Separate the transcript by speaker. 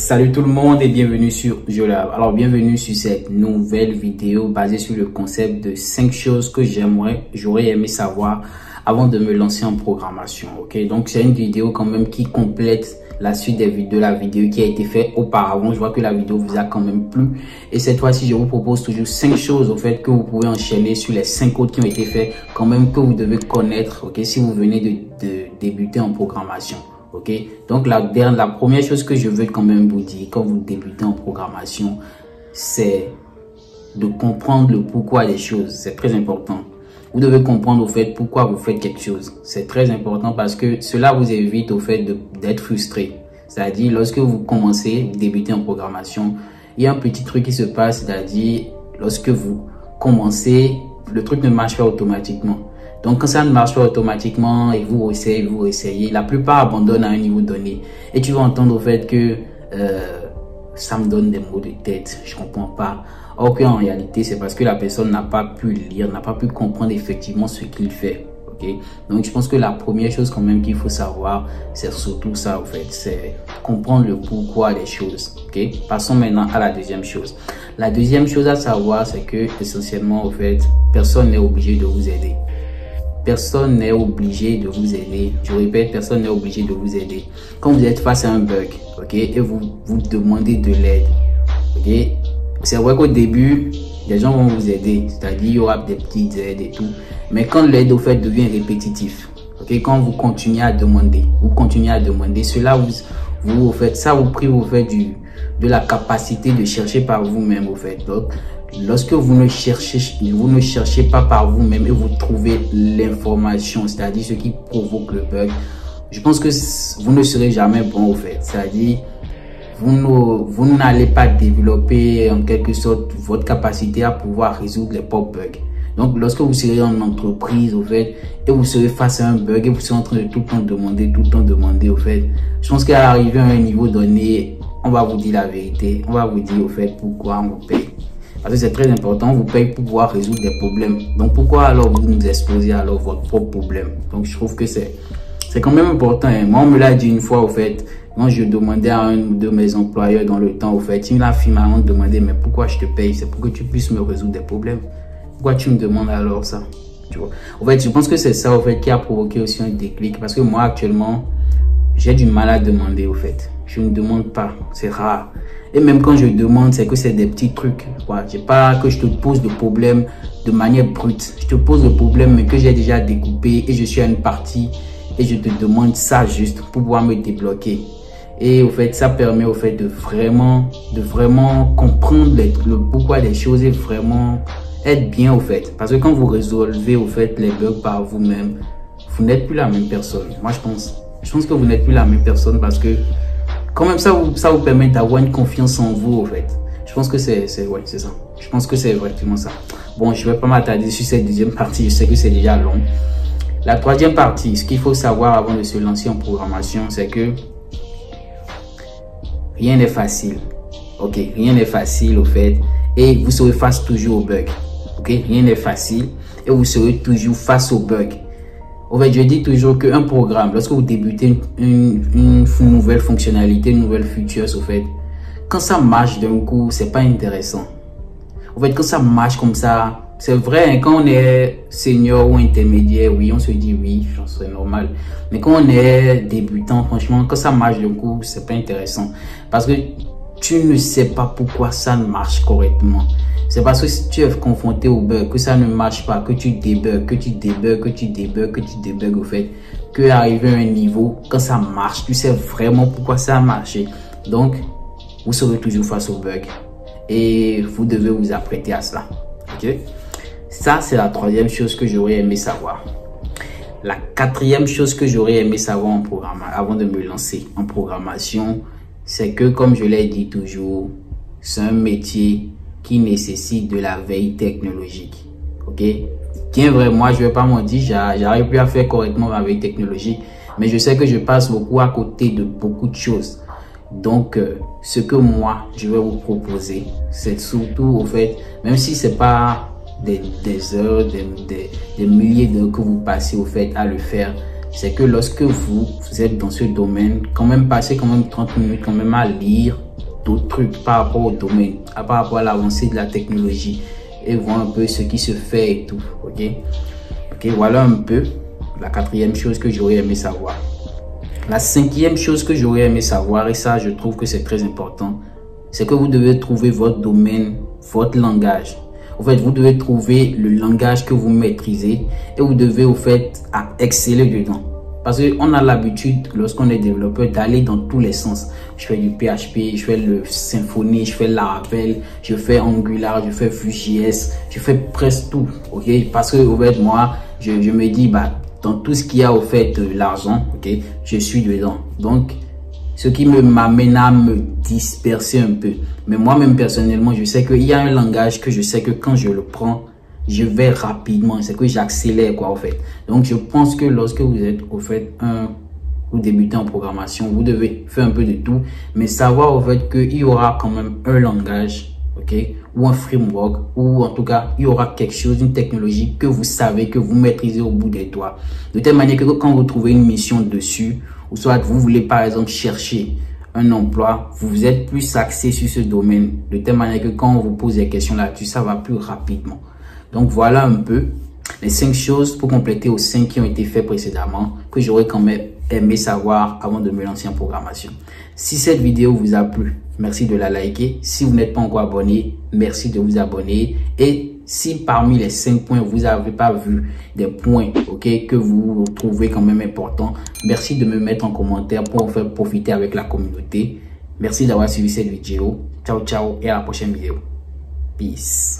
Speaker 1: Salut tout le monde et bienvenue sur Jolab. Alors bienvenue sur cette nouvelle vidéo basée sur le concept de 5 choses que j'aurais aimé savoir avant de me lancer en programmation. Ok, donc c'est une vidéo quand même qui complète la suite de la vidéo qui a été faite auparavant. Je vois que la vidéo vous a quand même plu et cette fois-ci je vous propose toujours 5 choses au fait que vous pouvez enchaîner sur les 5 autres qui ont été faits quand même que vous devez connaître. Ok, si vous venez de débuter en programmation. Ok, donc la première chose que je veux quand même vous dire quand vous débutez en programmation, c'est de comprendre le pourquoi des choses. C'est très important. Vous devez comprendre au fait pourquoi vous faites quelque chose. C'est très important parce que cela vous évite au fait d'être frustré. C'est-à-dire lorsque vous commencez, vous débutez en programmation, il y a un petit truc qui se passe, c'est-à-dire lorsque vous commencez, le truc ne marche pas automatiquement. Donc, quand ça ne marche pas automatiquement et vous essayez, la plupart abandonnent à un niveau donné. Et tu vas entendre au fait que ça me donne des maux de tête, je comprends pas. Or qu'en réalité, c'est parce que la personne n'a pas pu lire, n'a pas pu comprendre effectivement ce qu'il fait. Okay? Donc, je pense que la première chose quand même qu'il faut savoir, c'est surtout ça au fait, c'est comprendre le pourquoi des choses. Okay? Passons maintenant à la deuxième chose. La deuxième chose à savoir, c'est que essentiellement au fait, personne n'est obligé de vous aider. Personne n'est obligé de vous aider. Je répète, personne n'est obligé de vous aider. Quand vous êtes face à un bug, ok, et vous demandez de l'aide, ok, c'est vrai qu'au début, les gens vont vous aider, c'est-à-dire il y aura des petites aides et tout. Mais quand l'aide au fait devient répétitif, ok, quand vous continuez à demander, cela vous au fait, ça vous prive au fait de la capacité de chercher par vous-même au fait. Donc, lorsque vous ne cherchez pas par vous-même et vous trouvez l'information, c'est-à-dire ce qui provoque le bug, je pense que vous ne serez jamais bon au fait. C'est-à-dire, vous n'allez pas développer en quelque sorte votre capacité à pouvoir résoudre les propres bugs. Donc, lorsque vous serez en entreprise, au fait, et vous serez face à un bug et vous serez en train de tout le temps demander, au fait, je pense qu'à arriver à un niveau donné, on va vous dire la vérité. On va vous dire, au fait, pourquoi on vous paye. Parce que c'est très important, on vous paye pour pouvoir résoudre des problèmes. Donc, pourquoi alors vous nous exposez alors votre propre problème? Donc, je trouve que c'est quand même important. Hein. Moi, on me l'a dit une fois, au fait, quand je demandais à un de mes employeurs dans le temps, au fait, il m'a demandé, mais pourquoi je te paye? C'est pour que tu puisses me résoudre des problèmes. Pourquoi tu me demandes alors ça? Tu vois? En fait, je pense que c'est ça, au fait, qui a provoqué aussi un déclic. Parce que moi, actuellement, j'ai du mal à demander, au fait. Je ne demande pas, c'est rare. Et même quand je demande, c'est que c'est des petits trucs. Voilà. C'est pas que je te pose le problème de manière brute. Je te pose le problème, mais que j'ai déjà découpé et je suis à une partie et je te demande ça juste pour pouvoir me débloquer. Et au fait, ça permet au fait de vraiment comprendre le pourquoi des choses et vraiment être bien au fait. Parce que quand vous résolvez au fait les bugs par vous-même, vous n'êtes plus la même personne. Moi, je pense que vous n'êtes plus la même personne parce que quand même ça vous permet d'avoir une confiance en vous au fait. Je pense que c'est ça. Je pense que c'est vraiment ça. Bon, je vais pas m'attarder sur cette deuxième partie. Je sais que c'est déjà long. La troisième partie, ce qu'il faut savoir avant de se lancer en programmation, c'est que rien n'est facile. Ok, rien n'est facile au fait. Et vous serez face toujours au bug. Ok, rien n'est facile et vous serez toujours face au bug. En fait, je dis toujours qu'un programme, lorsque vous débutez une nouvelle fonctionnalité, une nouvelle feature, au fait, quand ça marche d'un coup, c'est pas intéressant. En fait, quand ça marche comme ça, c'est vrai, hein, quand on est senior ou intermédiaire, oui, on se dit oui, c'est normal. Mais quand on est débutant, franchement, quand ça marche d'un coup, c'est pas intéressant. Parce que tu ne sais pas pourquoi ça ne marche correctement. C'est parce que si tu es confronté au bug, que ça ne marche pas, que tu débugs, au fait, que arrivé à un niveau, quand ça marche, tu sais vraiment pourquoi ça a marché. Donc, vous serez toujours face au bug et vous devez vous apprêter à cela. Ok? Ça, c'est la troisième chose que j'aurais aimé savoir. La quatrième chose que j'aurais aimé savoir avant de me lancer en programmation, c'est que, comme je l'ai dit toujours, c'est un métier qui nécessite de la veille technologique. Ok? Bien vrai, moi, je vais pas m'en dire, j'arrive plus à faire correctement ma veille technologique, mais je sais que je passe beaucoup à côté de beaucoup de choses. Donc, ce que moi, je vais vous proposer, c'est surtout, au fait, même si c'est pas des heures, des milliers d'heures que vous passez, au fait, à le faire, c'est que lorsque vous êtes dans ce domaine, quand même passer 30 minutes quand même à lire, d'autres trucs par rapport au domaine, par rapport à l'avancée de la technologie et voir un peu ce qui se fait et tout. Ok, voilà un peu la 4e chose que j'aurais aimé savoir. La 5e chose que j'aurais aimé savoir, et ça je trouve que c'est très important, c'est que vous devez trouver votre domaine, votre langage. En fait, vous devez trouver le langage que vous maîtrisez et vous devez au fait exceller dedans. Parce qu'on a l'habitude, lorsqu'on est développeur, d'aller dans tous les sens. Je fais du PHP, je fais le Symfony, je fais Laravel, je fais Angular, je fais Vue.js, je fais presque tout. Ok, parce que au fait, moi, je me dis, dans tout ce qui a au fait l'argent, ok, je suis dedans. Donc, ce qui m'amène à me disperser un peu. Mais moi-même, personnellement, je sais qu'il y a un langage que je sais que quand je le prends, je vais rapidement. C'est que j'accélère, quoi, au fait. Donc, je pense que lorsque vous êtes, au fait, vous débutez en programmation, vous devez faire un peu de tout, mais savoir, au fait, qu'il y aura quand même un langage, ok, ou un framework, ou en tout cas, il y aura quelque chose, une technologie que vous savez, que vous maîtrisez au bout des doigts. De telle manière que quand vous trouvez une mission dessus, ou soit vous voulez par exemple chercher un emploi, vous êtes plus axé sur ce domaine, de telle manière que quand on vous pose des questions là-dessus, ça va plus rapidement. Donc voilà un peu les 5 choses pour compléter aux 5 qui ont été faites précédemment, que j'aurais quand même aimé savoir avant de me lancer en programmation. Si cette vidéo vous a plu, merci de la liker. Si vous n'êtes pas encore abonné, merci de vous abonner. Et si parmi les 5 points, vous n'avez pas vu des points, ok, que vous trouvez quand même importants, merci de me mettre en commentaire pour en faire profiter avec la communauté. Merci d'avoir suivi cette vidéo. Ciao, ciao et à la prochaine vidéo. Peace.